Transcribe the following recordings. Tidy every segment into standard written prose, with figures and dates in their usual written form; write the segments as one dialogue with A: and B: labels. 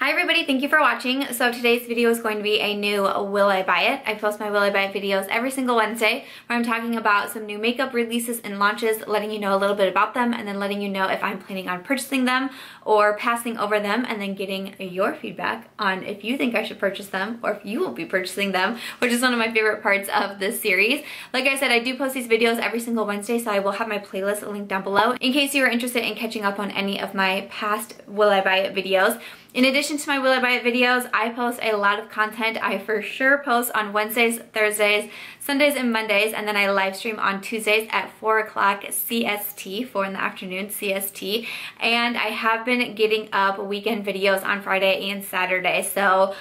A: Hi everybody, thank you for watching. So today's video is going to be a new Will I Buy It. I post my Will I Buy It videos every single Wednesday where I'm talking about some new makeup releases and launches, letting you know a little bit about them and then letting you know if I'm planning on purchasing them or passing over them, and then getting your feedback on if you think I should purchase them or if you will be purchasing them, which is one of my favorite parts of this series. Like I said, I do post these videos every single Wednesday, so I will have my playlist linked down below in case you are interested in catching up on any of my past Will I Buy It videos. In addition to my Will I Buy It videos, I post a lot of content. I for sure post on Wednesdays, Thursdays, Sundays, and Mondays, and then I live stream on Tuesdays at 4 o'clock CST, 4 in the afternoon CST, and I have been getting up weekend videos on Friday and Saturday. So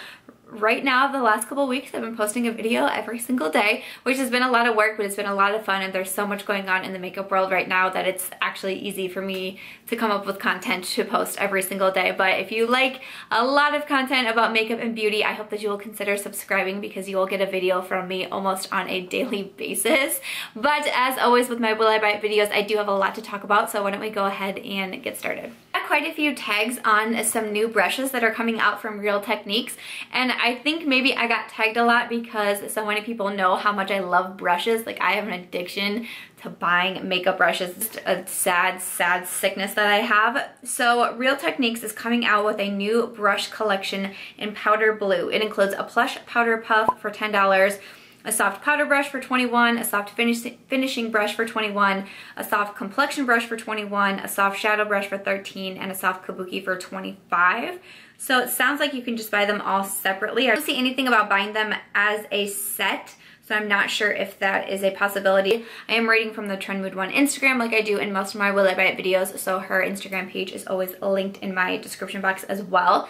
A: right now, the last couple weeks, I've been posting a video every single day, which has been a lot of work, but it's been a lot of fun, and there's so much going on in the makeup world right now that it's actually easy for me to come up with content to post every single day. But if you like a lot of content about makeup and beauty, I hope that you will consider subscribing because you will get a video from me almost on a daily basis. But as always with my Will I Buy It videos, I do have a lot to talk about, so why don't we go ahead and get started. I have quite a few tags on some new brushes that are coming out from Real Techniques, and I think maybe I got tagged a lot because so many people know how much I love brushes. Like, I have an addiction to buying makeup brushes. It's a sad, sad sickness that I have. So Real Techniques is coming out with a new brush collection in powder blue. It includes a plush powder puff for $10, a soft powder brush for $21, a soft finishing brush for $21, a soft complexion brush for $21, a soft shadow brush for $13, and a soft kabuki for $25. So it sounds like you can just buy them all separately. I don't see anything about buying them as a set, so I'm not sure if that is a possibility. I am reading from the Trend Mood One Instagram like I do in most of my Will I Buy It videos, so her Instagram page is always linked in my description box as well.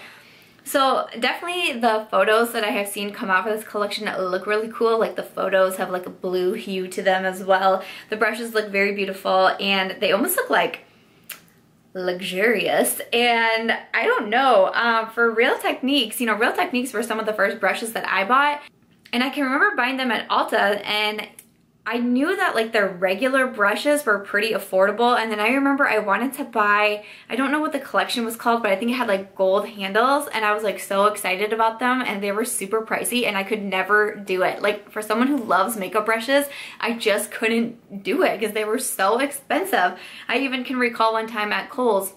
A: So definitely the photos that I have seen come out for this collection look really cool. Like, the photos have like a blue hue to them as well. The brushes look very beautiful and they almost look like luxurious. And I don't know, for Real Techniques, you know, Real Techniques were some of the first brushes that I bought, and I can remember buying them at Ulta, and I knew that like their regular brushes were pretty affordable, and then I remember I wanted to buy, I don't know what the collection was called, but I think it had like gold handles, and I was like so excited about them, and they were super pricey and I could never do it. Like, for someone who loves makeup brushes, I just couldn't do it because they were so expensive. I even can recall one time at Kohl's,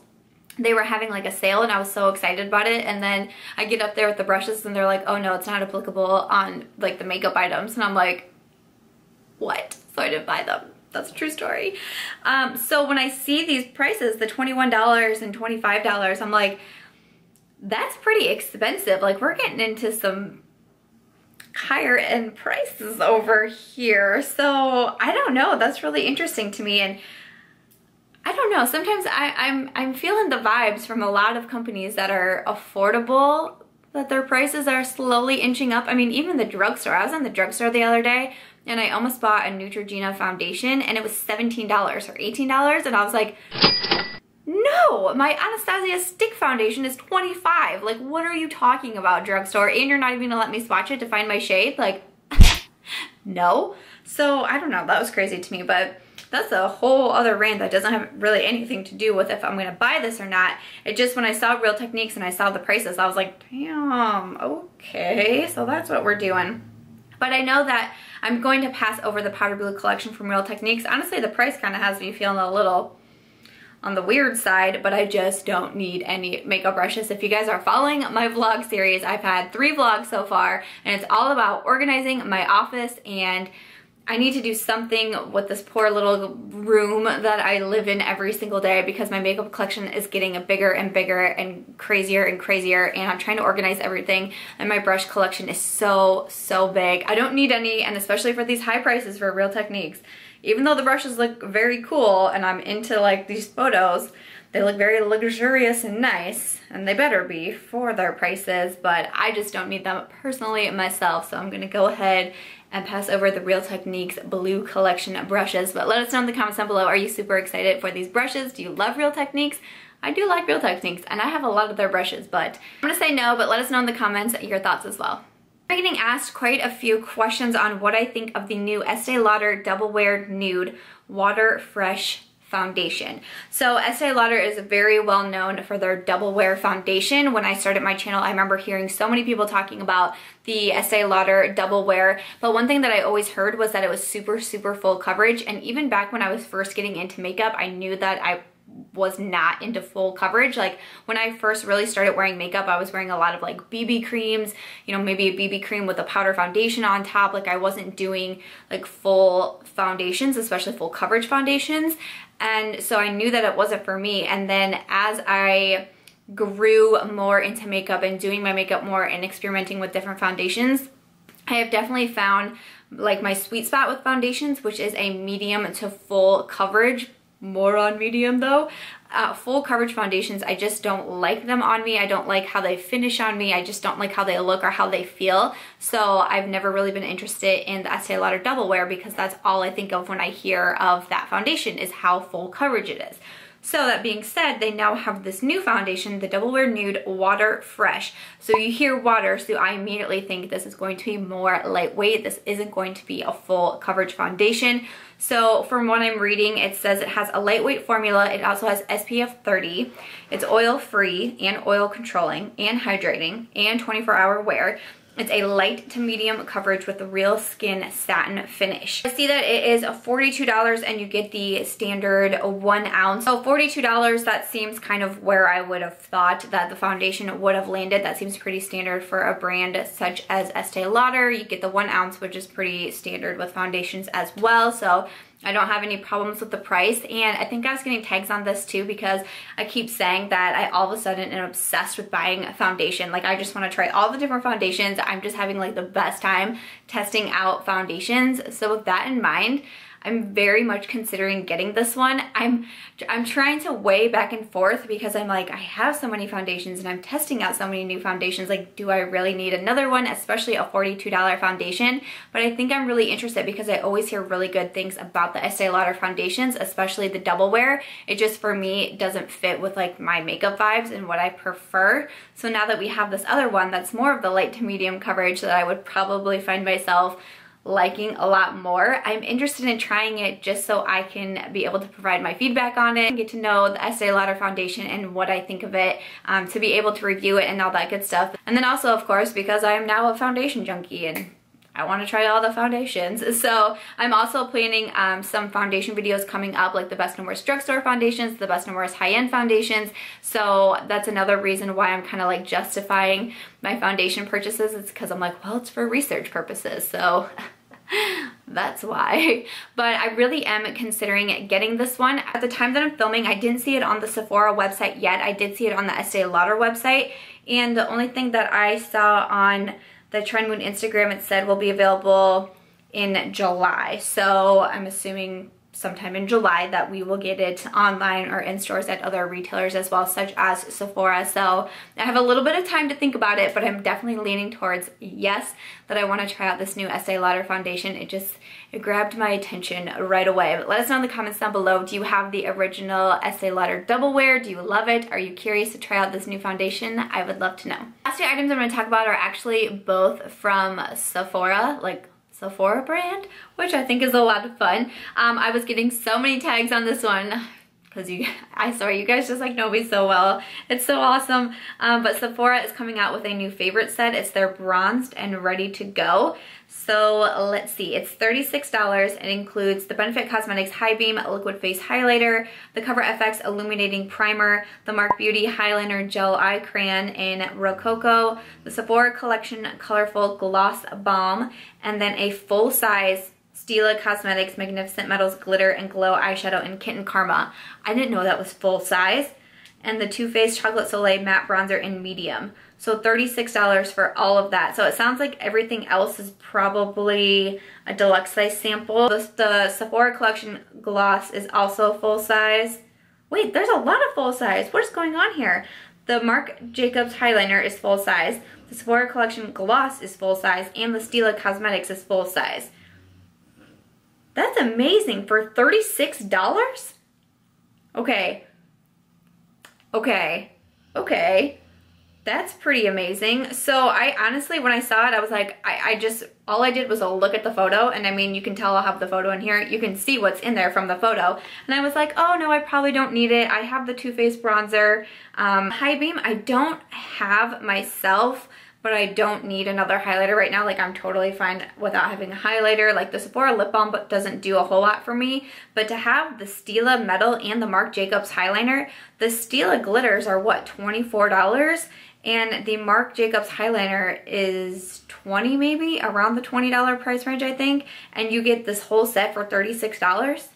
A: they were having like a sale and I was so excited about it, and then I get up there with the brushes and they're like, oh no, it's not applicable on like the makeup items, and I'm like, what? So I didn't buy them. That's a true story. So when I see these prices, the $21 and $25, I'm like, that's pretty expensive. Like, we're getting into some higher end prices over here. So I don't know, that's really interesting to me. And I don't know, sometimes I'm feeling the vibes from a lot of companies that are affordable, that their prices are slowly inching up. I mean, even the drugstore. I was in the drugstore the other day and I almost bought a Neutrogena foundation and it was $17 or $18, and I was like, no, my Anastasia stick foundation is $25. Like, what are you talking about, drugstore? And you're not even gonna let me swatch it to find my shade? Like, no. So I don't know, that was crazy to me, but that's a whole other rant that doesn't have really anything to do with if I'm gonna buy this or not. It just, when I saw Real Techniques and I saw the prices, I was like, damn, okay, so that's what we're doing. But I know that I'm going to pass over the powder blue collection from Real Techniques. Honestly, the price kind of has me feeling a little on the weird side, but I just don't need any makeup brushes. If you guys are following my vlog series, I've had 3 vlogs so far, and it's all about organizing my office, and I need to do something with this poor little room that I live in every single day because my makeup collection is getting bigger and bigger and crazier, and I'm trying to organize everything, and my brush collection is so, so big. I don't need any, and especially for these high prices for Real Techniques. Even though the brushes look very cool and I'm into like these photos, they look very luxurious and nice, and they better be for their prices, but I just don't need them personally myself, so I'm gonna go ahead and pass over the Real Techniques blue collection of brushes. But let us know in the comments down below, are you super excited for these brushes? Do you love Real Techniques? I do like Real Techniques, and I have a lot of their brushes, but I'm gonna say no, but let us know in the comments your thoughts as well. I'm getting asked quite a few questions on what I think of the new Estee Lauder Double Wear Nude Water Fresh foundation. So Estee Lauder is very well known for their Double Wear foundation. When I started my channel, I remember hearing so many people talking about the Estee Lauder Double Wear, but one thing that I always heard was that it was super full coverage. And even back when I was first getting into makeup, I knew that I was not into full coverage. Like when I first really started wearing makeup, I was wearing a lot of like BB creams, you know, maybe a BB cream with a powder foundation on top. Like I wasn't doing like full foundations, especially full coverage foundations. And so I knew that it wasn't for me. And then as I grew more into makeup and doing my makeup more and experimenting with different foundations, I have definitely found like my sweet spot with foundations, which is a medium to full coverage. More on medium though. Full coverage foundations, I just don't like them on me. I don't like how they finish on me. I just don't like how they look or how they feel. So I've never really been interested in the Estee Lauder Double Wear because that's all I think of when I hear of that foundation is how full coverage it is. So that being said, they now have this new foundation, the Double Wear Nude Water Fresh. So you hear water, so I immediately think this is going to be more lightweight. This isn't going to be a full coverage foundation. So from what I'm reading, it says it has a lightweight formula. It also has SPF 30. It's oil-free and oil controlling and hydrating and 24-hour wear. It's a light to medium coverage with a real skin satin finish. I see that it is $42 and you get the standard 1 ounce. So $42, that seems kind of where I would have thought that the foundation would have landed. That seems pretty standard for a brand such as Estee Lauder. You get the 1 ounce, which is pretty standard with foundations as well. So I don't have any problems with the price, and I think I was getting tags on this too because I keep saying that I all of a sudden am obsessed with buying a foundation. Like I just want to try all the different foundations. I'm just having like the best time testing out foundations. So with that in mind, I'm very much considering getting this one. I'm trying to weigh back and forth because I'm like, I have so many foundations and I'm testing out so many new foundations. Like, do I really need another one, especially a $42 foundation? But I think I'm really interested because I always hear really good things about the Estee Lauder foundations, especially the Double Wear. It just, for me, doesn't fit with like my makeup vibes and what I prefer. So now that we have this other one that's more of the light to medium coverage that I would probably find myself liking a lot more, I'm interested in trying it just so I can be able to provide my feedback on it and get to know the Estee Lauder foundation and what I think of it, to be able to review it and all that good stuff. And then also, of course, because I am now a foundation junkie and I want to try all the foundations. So I'm also planning some foundation videos coming up, like the Best and Worst drugstore foundations, the Best and Worst high-end foundations. So that's another reason why I'm kind of like justifying my foundation purchases. It's because I'm like, well, it's for research purposes. So that's why. But I really am considering getting this one. At the time that I'm filming, I didn't see it on the Sephora website yet. I did see it on the Estee Lauder website. And the only thing that I saw on the Trend Moon Instagram, it said will be available in July. So I'm assuming sometime in July that we will get it online or in stores at other retailers as well, such as Sephora. So I have a little bit of time to think about it, but I'm definitely leaning towards yes, that I want to try out this new Estee Lauder foundation. It grabbed my attention right away. But let us know in the comments down below, do you have the original Estee Lauder Double Wear? Do you love it? Are you curious to try out this new foundation? I would love to know. Last two items I'm going to talk about are actually both from Sephora, like Sephora brand, which I think is a lot of fun. I was getting so many tags on this one because I saw you guys just like know me so well. It's so awesome. But Sephora is coming out with a new favorite set. It's their bronzed and ready to go. So let's see, it's $36. It includes the Benefit Cosmetics High Beam Liquid Face Highlighter, the Cover FX Illuminating Primer, the Mark Beauty Highliner Gel Eye Crayon in Rococo, the Sephora Collection Colorful Gloss Balm, and then a full-size Stila Cosmetics Magnificent Metals Glitter and Glow Eyeshadow in Kitten Karma. I didn't know that was full-size. And the Too Faced Chocolate Soleil Matte Bronzer in Medium. So $36 for all of that. So it sounds like everything else is probably a deluxe size sample. The Sephora Collection Gloss is also full size. Wait, there's a lot of full size. What is going on here? The Marc Jacobs Highliner is full size. The Sephora Collection Gloss is full size. And the Stila Cosmetics is full size. That's amazing for $36? Okay. Okay. That's pretty amazing. So I honestly, when I saw it, I was like, all I did was look at the photo, and I mean, you can tell I'll have the photo in here. You can see what's in there from the photo. And I was like, oh no, I probably don't need it. I have the Too Faced bronzer. High Beam, I don't have myself, but I don't need another highlighter right now. Like, I'm totally fine without having a highlighter. Like, the Sephora lip balm doesn't do a whole lot for me, but to have the Stila Metal and the Marc Jacobs highliner, the Stila glitters are what, $24? And the Marc Jacobs highliner is $20 maybe, around the $20 price range, I think. And you get this whole set for $36.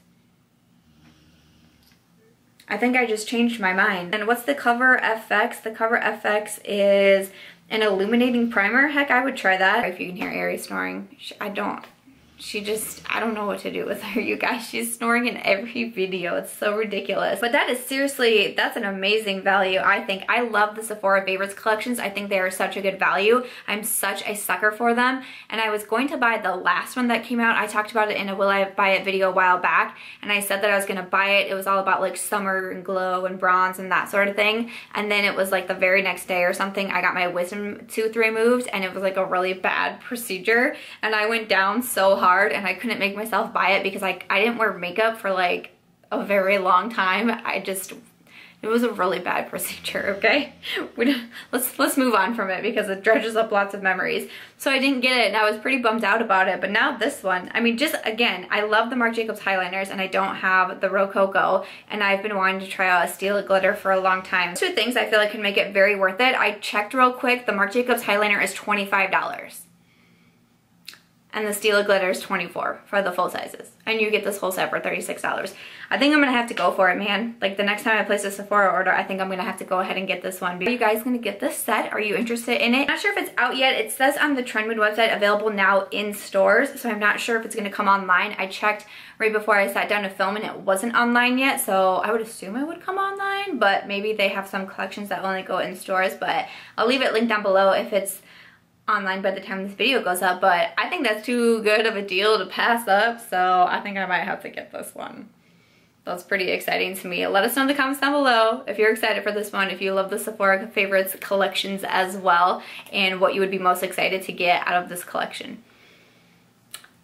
A: I think I just changed my mind. And what's the Cover FX? The Cover FX is an illuminating primer. Heck, I would try that. If you can hear Ari snoring, I don't know what to do with her, you guys. She's snoring in every video. It's so ridiculous. But that is seriously, that's an amazing value, I think. I love the Sephora Favorites collections. I think they are such a good value. I'm such a sucker for them. And I was going to buy the last one that came out. I talked about it in a Will I Buy It video a while back. And I said that I was gonna buy it. It was all about like summer and glow and bronze and that sort of thing. And then it was like the very next day or something, I got my wisdom tooth removed, and it was like a really bad procedure. And I went down so hard, and I couldn't make myself buy it because I didn't wear makeup for like a very long time. It was a really bad procedure, okay? Let's move on from it because it dredges up lots of memories. So I didn't get it, and I was pretty bummed out about it. But now this one, I mean, just again, I love the Marc Jacobs highliners, and I don't have the Rococo, and I've been wanting to try out a Stila glitter for a long time. Two things I feel like can make it very worth it. I checked real quick. The Marc Jacobs highliner is $25. And the Stila glitter is $24 for the full sizes. And you get this whole set for $36. I think I'm gonna have to go for it, man. Like, the next time I place a Sephora order, I think I'm gonna have to go ahead and get this one. Are you guys gonna get this set? Are you interested in it? I'm not sure if it's out yet. It says on the Trendmood website, available now in stores. So I'm not sure if it's gonna come online. I checked right before I sat down to film, and it wasn't online yet. So I would assume it would come online, but maybe they have some collections that only go in stores. But I'll leave it linked down below if it's online by the time this video goes up. But I think that's too good of a deal to pass up, so I think I might have to get this one. That's pretty exciting to me. Let us know in the comments down below if you're excited for this one, if you love the Sephora Favorites collections as well, and what you would be most excited to get out of this collection.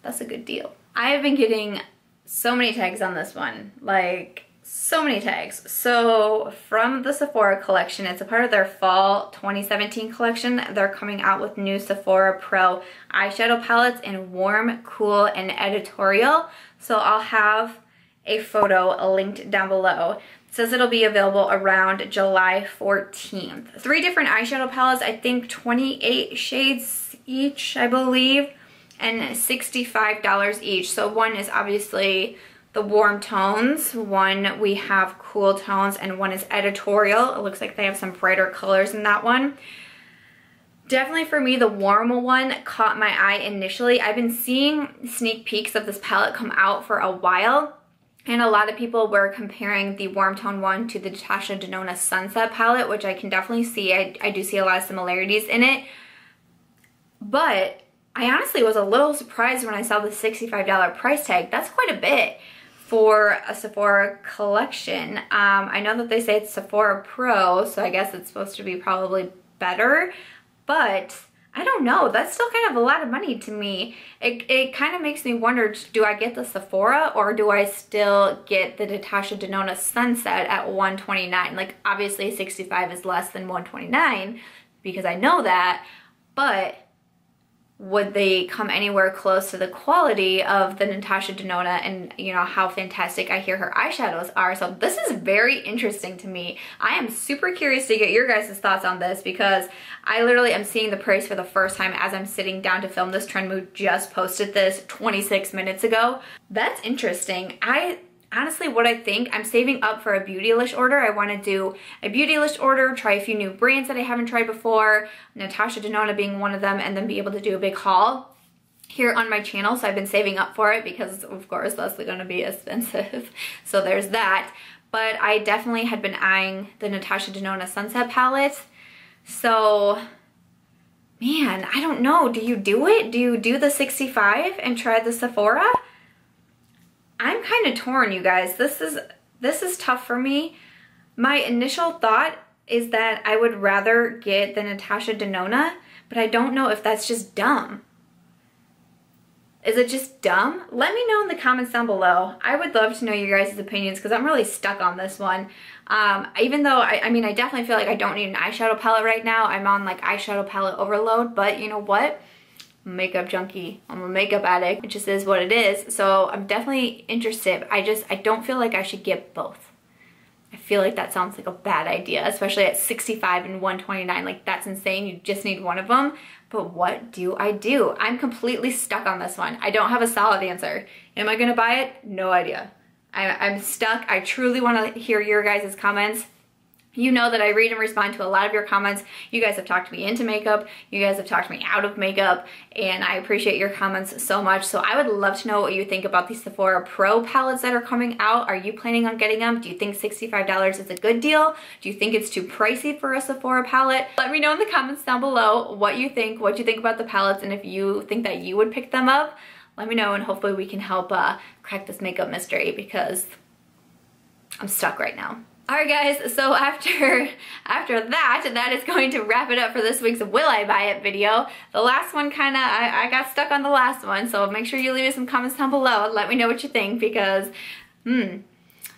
A: That's a good deal. I have been getting so many tags on this one, like so many tags. So from the Sephora collection, it's a part of their fall 2017 collection. They're coming out with new Sephora Pro eyeshadow palettes in warm, cool, and editorial. So I'll have a photo linked down below. It says it'll be available around July 14th. 3 different eyeshadow palettes, I think 28 shades each, I believe, and $65 each. So one is obviously the warm tones, one we have cool tones, and one is editorial. It looks like they have some brighter colors in that one. Definitely for me, the warm one caught my eye initially. I've been seeing sneak peeks of this palette come out for a while, and a lot of people were comparing the warm tone one to the Natasha Denona Sunset palette, which I can definitely see. I do see a lot of similarities in it, but I honestly was a little surprised when I saw the $65 price tag. That's quite a bit for a Sephora collection. I know that they say it's Sephora Pro, so I guess it's supposed to be probably better, but I don't know. That's still kind of a lot of money to me. It kind of makes me wonder, do I get the Sephora or do I still get the Natasha Denona Sunset at $129? Like, obviously $65 is less than $129 because I know that, but would they come anywhere close to the quality of the Natasha Denona, and you know how fantastic I hear her eyeshadows are? So this is very interesting to me. I am super curious to get your guys' thoughts on this because I literally am seeing the price for the first time as I'm sitting down to film this. Trendmood just posted this 26 minutes ago. That's interesting. Honestly, what I think, I'm saving up for a Beautylish order. I want to do a Beautylish order, try a few new brands that I haven't tried before, Natasha Denona being one of them, and then be able to do a big haul here on my channel. So I've been saving up for it because, of course, that's going to be expensive. So there's that. But I definitely had been eyeing the Natasha Denona Sunset palette. So, man, I don't know. Do you do it? Do you do the 65 and try the Sephora? I'm kind of torn, you guys. This is tough for me. My initial thought is that I would rather get the Natasha Denona, but I don't know if that's just dumb. Is it just dumb? Let me know in the comments down below. I would love to know your guys' opinions because I'm really stuck on this one. Even though, I mean, I definitely feel like I don't need an eyeshadow palette right now. I'm on like eyeshadow palette overload, but you know what? I'm a makeup junkie. I'm a makeup addict. It just is what it is. So I'm definitely interested. I don't feel like I should get both. I feel like that sounds like a bad idea, especially at $65 and $129. Like, that's insane. You just need one of them. But what do? I'm completely stuck on this one. I don't have a solid answer. Am I gonna buy it? No idea. I'm stuck. I truly want to hear your guys' comments. You know that I read and respond to a lot of your comments. You guys have talked me into makeup. You guys have talked me out of makeup, and I appreciate your comments so much. So I would love to know what you think about these Sephora Pro palettes that are coming out. Are you planning on getting them? Do you think $65 is a good deal? Do you think it's too pricey for a Sephora palette? Let me know in the comments down below what you think about the palettes, and if you think that you would pick them up. Let me know, and hopefully we can help crack this makeup mystery because I'm stuck right now. Alright guys, so after that is going to wrap it up for this week's Will I Buy It video. The last one I got stuck on the last one, so make sure you leave me some comments down below and let me know what you think because,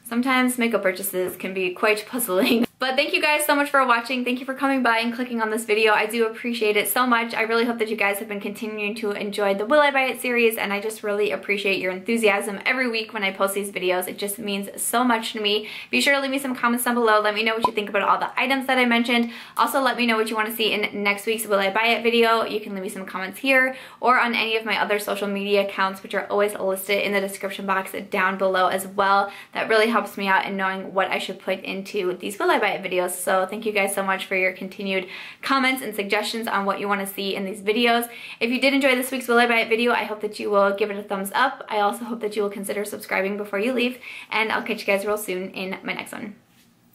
A: sometimes makeup purchases can be quite puzzling. But thank you guys so much for watching. Thank you for coming by and clicking on this video. I do appreciate it so much. I really hope that you guys have been continuing to enjoy the Will I Buy It series, and I just really appreciate your enthusiasm every week when I post these videos. It just means so much to me. Be sure to leave me some comments down below. Let me know what you think about all the items that I mentioned. Also, let me know what you want to see in next week's Will I Buy It video. You can leave me some comments here or on any of my other social media accounts, which are always listed in the description box down below as well. That really helps me out in knowing what I should put into these Will I Buy It videos. So thank you guys so much for your continued comments and suggestions on what you want to see in these videos. If you did enjoy this week's Will I Buy It video, I hope that you will give it a thumbs up. I also hope that you will consider subscribing before you leave, and I'll catch you guys real soon in my next one.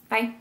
A: Bye.